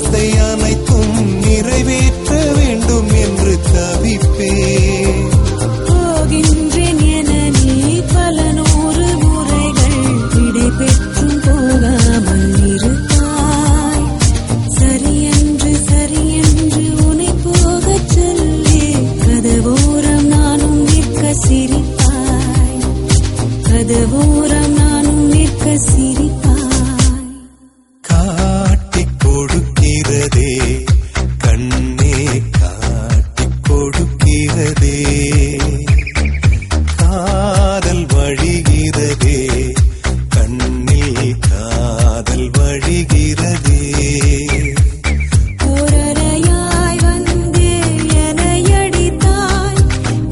ஆசை அனைத்தும் நிறைவேற்ற வேண்டும் என்று தவிப்பேன். போகின்றேன் என நீ பல நூறு முறைகள் விடை பெற்றும் போகாமல் இருப்பாய். சரியென்று சரியென்று உன்னை போகச் சொல்லி கதவோரம் நானும் நிற்க சிரிப்பாய். கதவோரம் நானும் நிற்க சிரிப்பாய். காட்டிக் கொடுக்கிறதே கண்ணே, காட்டிக் கொடுக்கிறதே காதல் வழிகிறதே, கண்ணில் காதல் வழிகிறதே. ஓரறையாய் வந்து என்னை அடித்தாய்,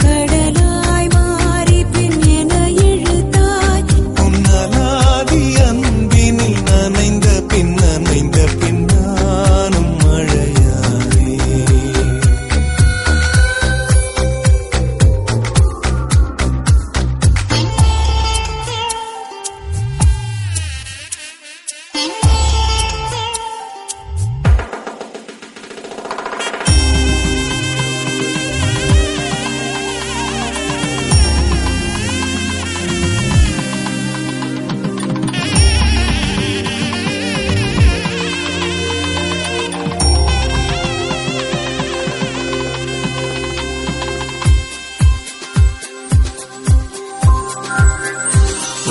கடலாய் மாறி பின் என்னை இழுத்தாய். உன்னலாதி அன்பினில் நனைந்த பின் நானும் மழையானே.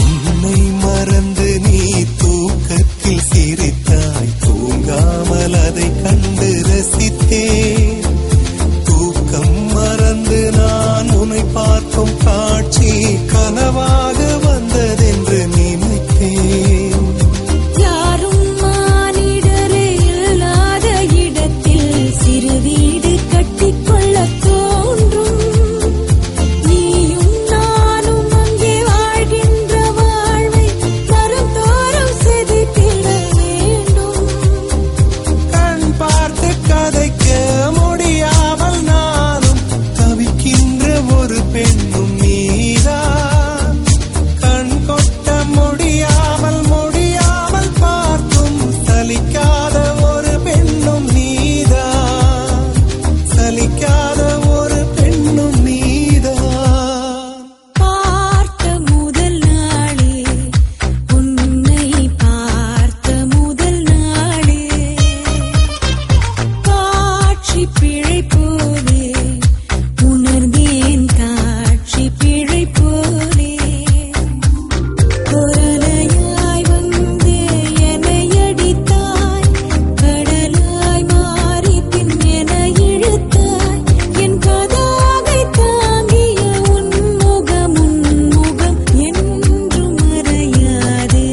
உன்னை மறந்து நீ தூக்கத்தில் சிரித்தாய், தூங்காமல் அதை கண்டு ரசித்தேன். தூக்கம் மறந்து நான் உன்னை பார்க்கும் காட்சி கனவாக வந்ததென்று நினைத்தேன். யாரும் மானிடரே இல்லாத இடத்தில் சிறு வீடு கட்டிக்கொள்ளத் தோன்றும். நீயும் நானும் அங்கே வாழ்கின்ற வாழ்வை தரம் தோறும் செதுக்கிட வேண்டும். கண் பார்த்து கதைக்க முடியாமல் நானும் தவிக்கின்ற ஒரு பெண்ணும் நீதான். கண் கொட்ட முடியாமல் பார்க்கும் சலிக்காத ஒரு பெண்ணும் நீதான். சலிக்காத ஒரு பெண்ணும் நீதான். பார்த்த முதல் நாளே, உன்னை பார்த்த முதல் நாளே, காட்சி பிழை போலே உணர்ந்தேன், காட்சி பிழை போலே. கொரலையாய் வந்து என்னை அடித்தாய், கடலாய் மாறி பின் என்னை இழுத்தாய். என் கதாகை தாங்கிய உன் முகம் என்றும் மறையாதே.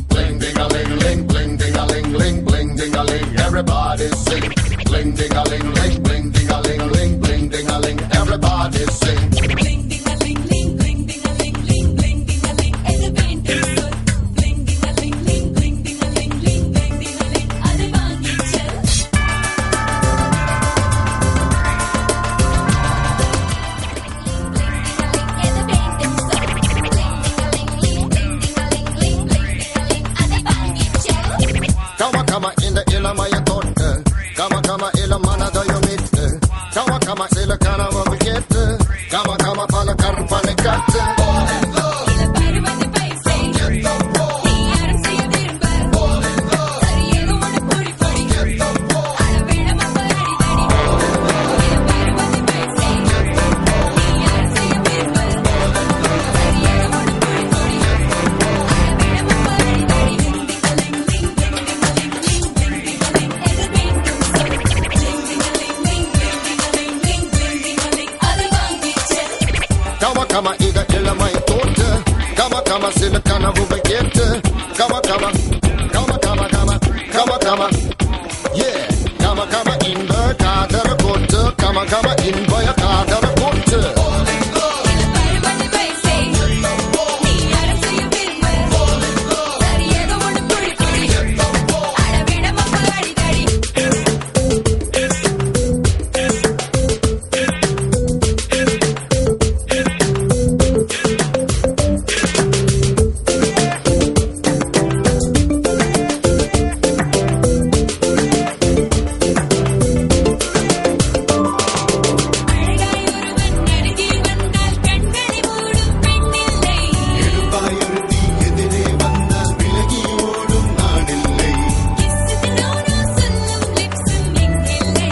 Bling ding a ling ling, bling ding a ling ling, bling ding a ling. Everybody sing. Bling ding a ling ling, bling ding a ling ling, bling ding a ling. Everybody sing. Bling ding a ling ling, bling ding a ling ling, bling ding a ling. அது வேண்டும் சொல். Bling ding a ling ling, bling ding a ling ling, bling ding a ling. அதை வாங்கிச் செல். Kama in the illa maya totte. Kama illa mana da yo mitte. Kama illa kana wa vikette. Kama pala karpane katte. இல பருவத்தை பைசை. நீ யாரும் செய்ய விரும்ப. சரியேதோ ஒன்று பொடி பொடி. அளவிட மப்பரடி தடி. இல பருவத்தை பைசை. நீ யாரும் செய்ய விரும்ப. சரியேதோ ஒன்று பொடி பொடி. அளவிட மப்பரடி தடி. அது kama ida ilamai tote kama kama sila kana bubakete kama kama yeah kama kama inda kadara kote kama kama inda ya kadara kote பருவத்தை பேசே நீ யாரும் செய்ய விரும்ப சரியேதோ ஒன்று புடி புடி அடவிட மக்கள் அடிக்கடி அழகாய் ஒருவன் நெருங்கி வந்தால் கண்களை மூடும் பெண்ணில்லை எடுப்பாயிருத்தி எதிரே வந்தால் விலகி ஓடும் நாடில்லை கிஸ்ஸுக்கு நோனோ சொல்லும் லிப்ஸும் இங்கில்லை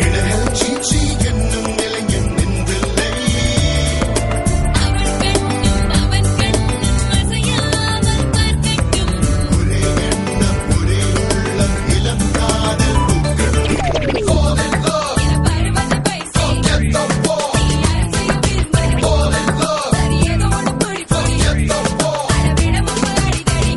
இடையல் சீச்சி என்னும் நிலையம் நின்றில்லை அவன் கண்ணும் அசையாமல் பார்க்கட்டும் ஒரே எண்ணம் ஒரே உள்ளம் இளம் காதல் பூக்கட்டும் இள பருவத்தை பேசே நீ யாரும் செய்ய விரும்ப சரியேதோ ஒன்று புடி புடி அடவிட மக்கள் அடிக்கடி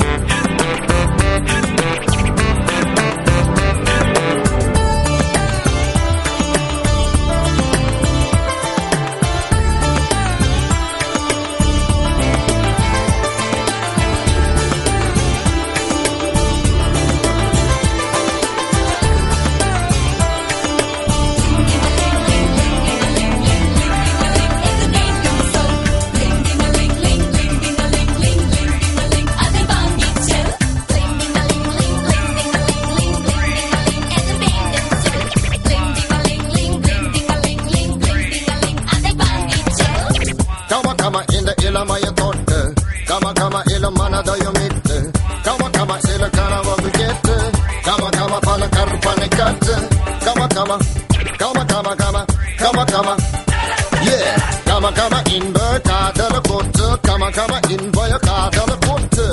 kama kama inda ilamai tote kama kama ilamana dayo mitte kama kama sila kana bubakete kama kama pala karpane katte kama kama yeah kama kama inda kadara kote kama kama inda ya kadara kote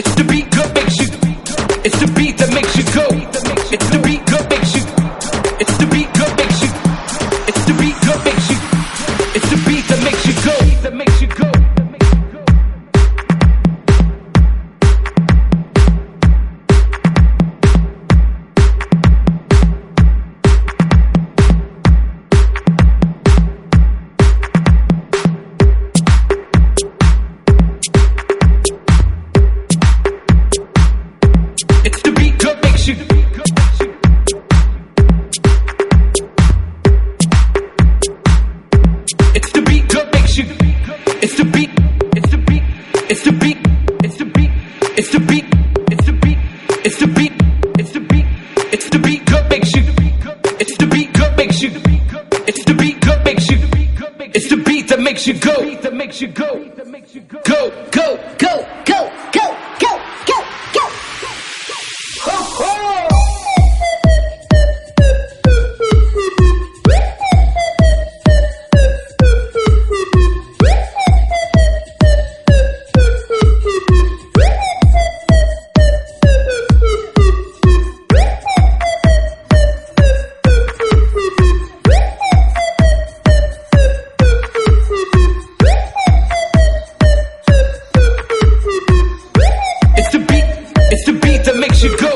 It's the beat that makes you. It's the beat that makes you go. It's the beat that makes you. It's the beat that makes you. It's the beat that makes you. It's the beat that makes you go. That makes you go. It's the beat that makes you. It's the beat that makes you. It's the beat. It's the beat. It's the beat. It's the beat. It's the beat. It's the beat. It's the beat. It's the beat. It's the beat that makes you. It's the beat that makes you. It's the beat that makes you. It's the beat that makes you go. That makes you go. Go, go, go, go, go, go, go, go. Ho, ho! It's the beat. It's the beat that makes you go.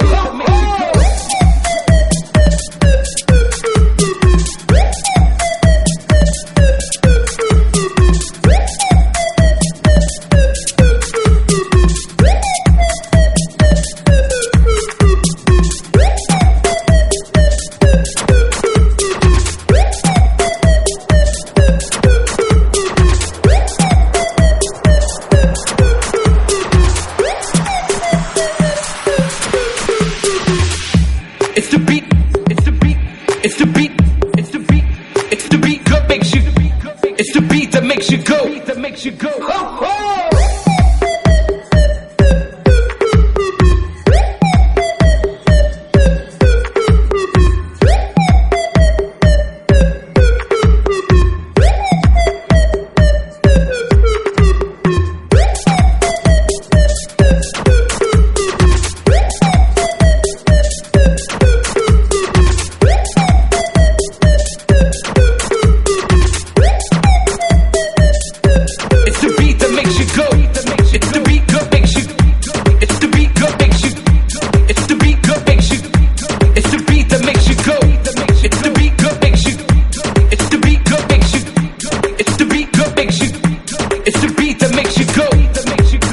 It's the beat. It's the beat. It's the beat. It's the beat. It's the beat that makes you. It's the beat that makes you go. That makes you go. Ho, ho! It's the beat that makes you go. It's the beat that makes you. It's the beat that makes you. It's the beat that makes you. It's the beat that makes you go. It's the beat that makes you. It's the beat that makes you. It's the beat that makes you. It's the beat that makes you go. That makes you go.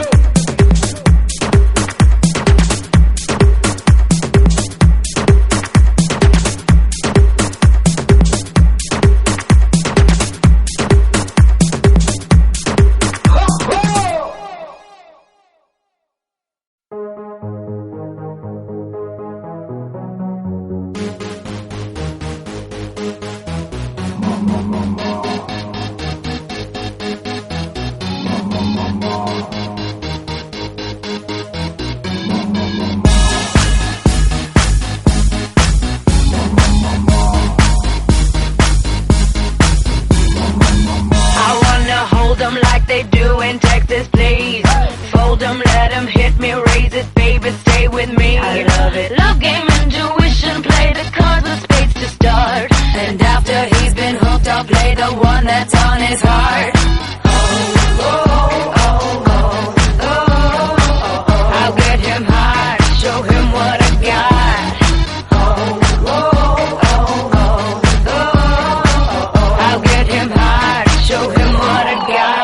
Like they do in Texas, please. Fold them, let them hit me, raise it, baby, stay with me. I love it. Love game, intuition, play the cards with spades to start. And after he's been hooked, I'll play the one that's on his heart. Oh, oh, oh, oh, oh, oh, oh. I'll get him high, show him what I got. Oh, oh, oh, oh, oh, oh. I'll get him high, show him what I got.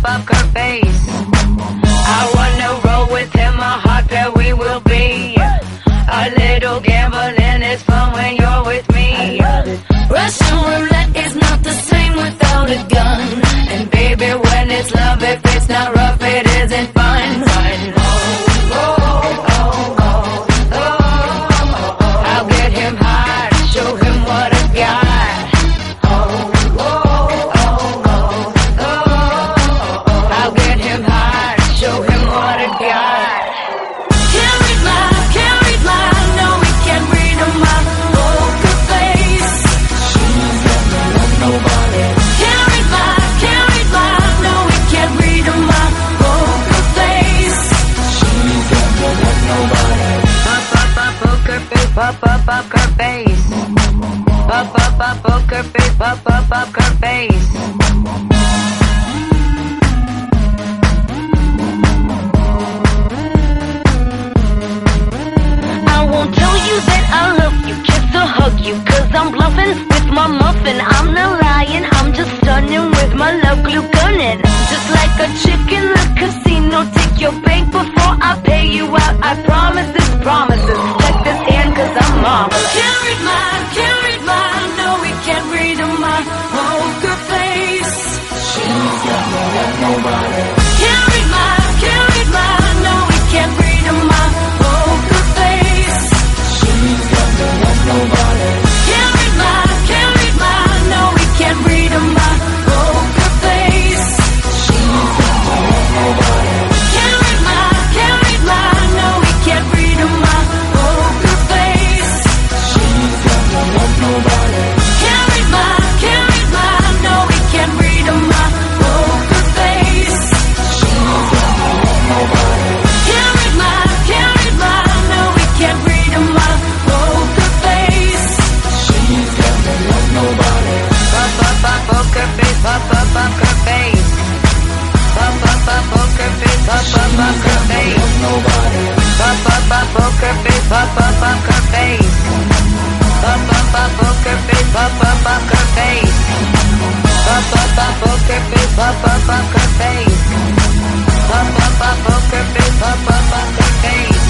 Up her face. I wanna roll with him, a hot pair we will be. A little gambling is fun when you're with me. Russian roulette is not the same without a gun. And baby, when it's love, if it's not rough, it isn't fun. Oh, oh, oh, oh, oh, oh. I'll get him high, show him what I got. poker face, poker face. I won't tell you that I love you, kiss or hug you, cause I'm bluffing with my muffin. I'm not lying, I'm just stunning with my love glue gunning. Just like a chick in the casino, take your bank before I pay you out. I promise this promises. Check this hand cause I'm marvelous. Can't read mine, no we can't read my poker face. She's got no love, nobody. Can't read mine, no we can't read my poker face. She's got no love, nobody. Can't read mine, no we can't read my poker face. She's got no love, nobody. Can't read mine, no we can't read my poker face. She's got no love, nobody. Can't read mine, no we can't read my poker face. She's got no love, nobody. Can't read mine, no we can't read my poker face. She's got no love, nobody. Poker face, poker face. Poker face, poker face. Nobody. Poker face, poker face. Poker face, poker face. Poker face, poker face. Poker face, poker face.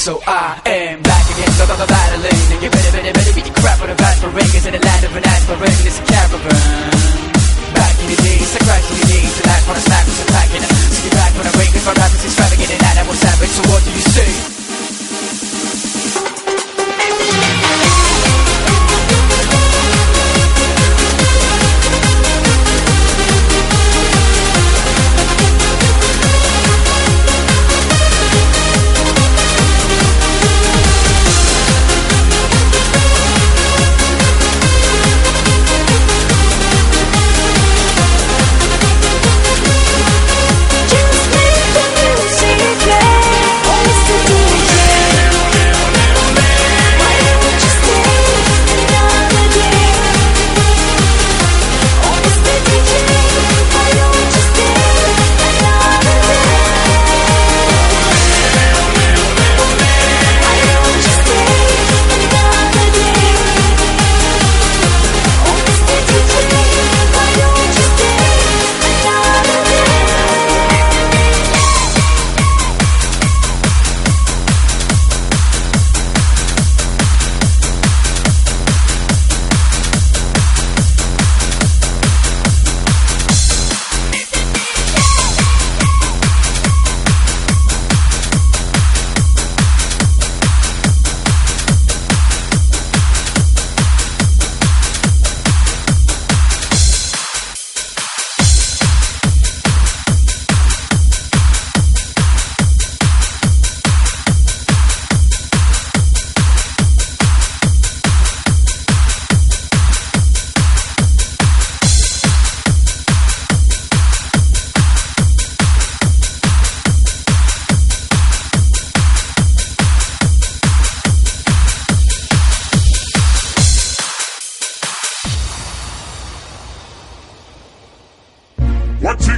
So I am back again, battling. And you better beat the crap out of aspirants in the land of an aspirant. It's a caravan. Back in the days, I crashed in the days. The life on a snack was a packing. See you back when I ring with my rappers extravagant and animal savage. So what do you say?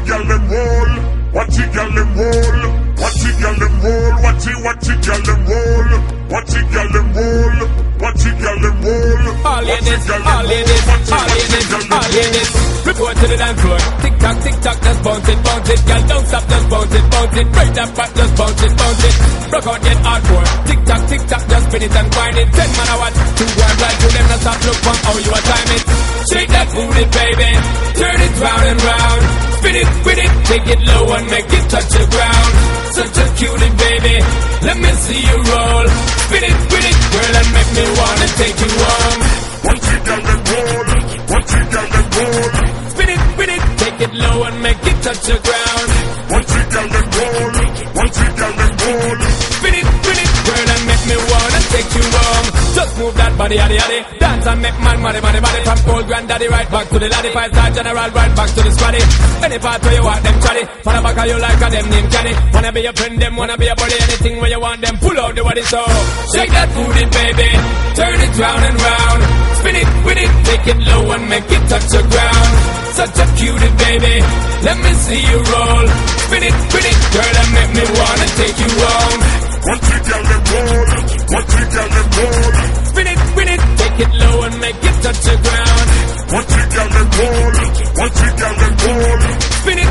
girl them roll. Watch it, girl them roll. Watch it, girl them roll. Watch it, girl them roll. Watch it, girl them roll. Watch it, girl them roll. All ladies, all ladies, all ladies, all ladies. Report to the dance floor. Tick tock, just bounce it, bounce it. Girl, don't stop, just bounce it, bounce it. Break that back, just bounce it, bounce it. Rock out, get hardcore. Tick tock, just spin it and grind it. 10 man a watch, 2 1 blind to them. Not stop, look for how you a time it. Shake that booty, baby. Turn it round and round. Spin it, with it, take it low and make it touch the ground. Such a cutie, baby. Let me see you roll. Spin it, with it, girl, and make me wanna take you home. Watch it, girl them roll. Watch it, girl them roll. Spin it, with it, take it low and make it touch the ground. Watch it, girl them roll. Watch it, girl them roll. Spin it, girl, and make me wanna take you home. Just move that body, yaddy, yaddy. Dance and make man money. From old granddaddy right back to the laddie. 5-star general right back to the squaddy. Any part where you want them chatty. For the back of you like a them named Caddy. Wanna be a friend, them wanna be a buddy. Anything where you want them, pull out the body so. Shake that booty, baby. Turn it round and round. Spin it, with it, take it low and make it touch the ground. Such a cutie, baby. Let me see you roll. Spin it, with it, girl, and make me wanna take you home. Watch it, girl them roll. Watch it, girl them roll. Spin it, with it, take it low and make it touch the ground. Watch it, girl them roll. Watch it, girl them roll. Spin it,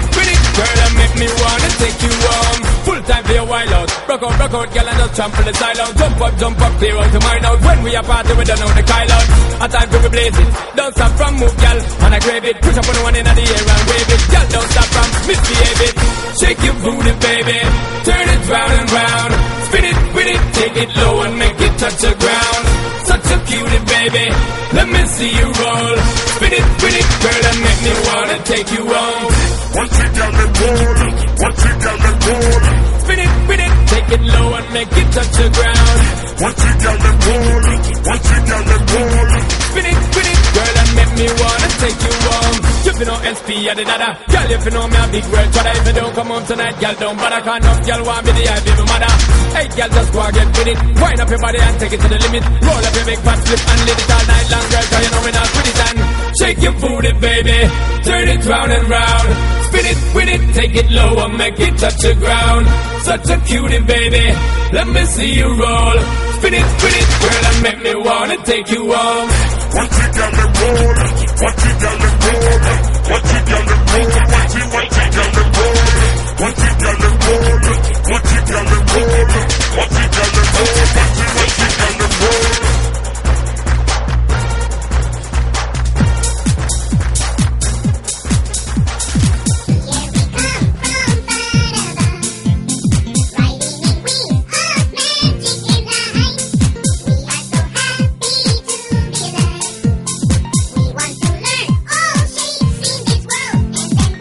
girl, and make me wanna take you home. Full time for your wild out. Rock out, girl, and just jump for the side out. Jump up, clear out to mine out. When we are party, we don't know the Kyle out. A time to we blaze it. Don't stop from move, girl, and I grab it. Push up on the one in the air and wave it. Girl, don't stop from misbehave it. Shake your booty, baby. Turn it round and round. Spin it, with it, take it low and make it touch the ground. Such a cutie, baby. Let me see you roll. Spin it, with it, girl, and make me wanna take you home. Watch it, girl them roll. Watch it, girl them roll. Spin it, with it, take it low and make it touch the ground. Watch it, girl them roll. Watch it, girl them roll. Spin it, girl, and make me wanna take you home. If you know SP, yada dada. Girl, if you know me a big world try. If you don't come home tonight, girl, don't bother. Cause enough girl want me the eye, baby mother. Hey, girl, just go and get with it. Wind up your body and take it to the limit. Roll up your big fat flip and let it all night long, girl. Cause you know me not pretty and shake your booty, baby. Turn it round and round. Spin it, with it, take it low and make it touch the ground. Such a cutie, baby. Let me see you roll. Spin it, with it, girl, and make me wanna take you home. Watch it, girl them roll. Watch it, girl them roll. Watch it, girl them roll. Watch it, girl them roll. Watch it, girl them roll. Watch it, girl them roll. Watch it, girl them roll. Watch it, girl them roll. We want to learn all shapes in this world and then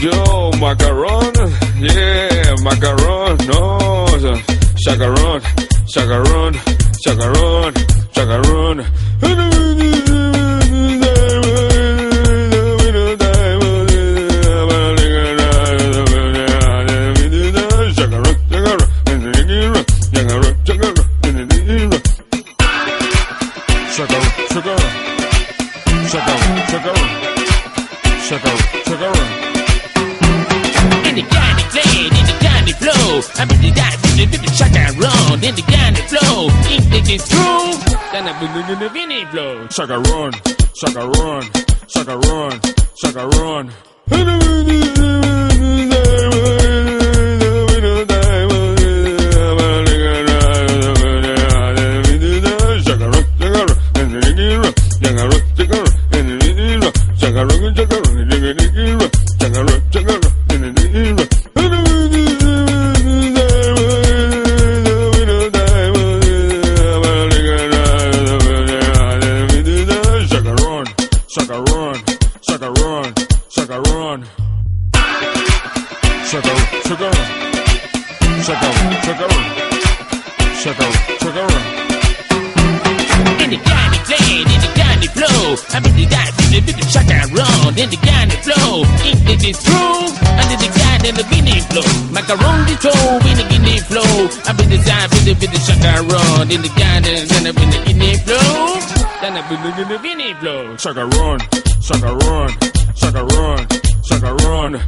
Yo, macaron, yeah, macaron, no, chacarón, chacarón, chacarón, chacarón. In the kind of play, in the kind of flow, I bet the guy with the chacarón. In the kind of flow, if they get through, then I bring in the vinny flow. Chacarón, chacarón, chacarón, chacarón. Chacarón, chacarón, chacarón. Chacarón, chacarón, chacarón, chacarón. In the kind of play, in the kind of flow, I bet the guy with the chacarón. In the kind of flow, if they get through, under the guy in the vinny flow. Macaron the toe, in the vinny flow. I bet the guy with the chacarón. In the kind of the vinny flow. Then I bring in the vinny flow. Chacarón, chacarón, chacarón, chacarón.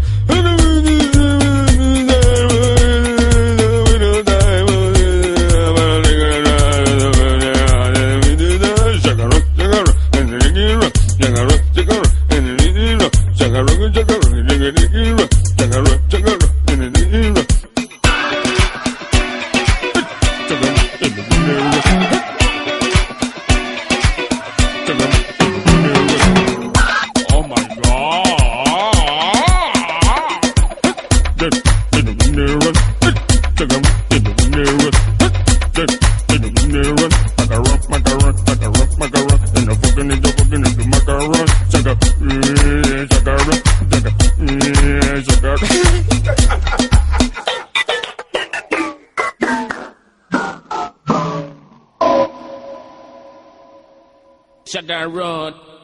Chacarón.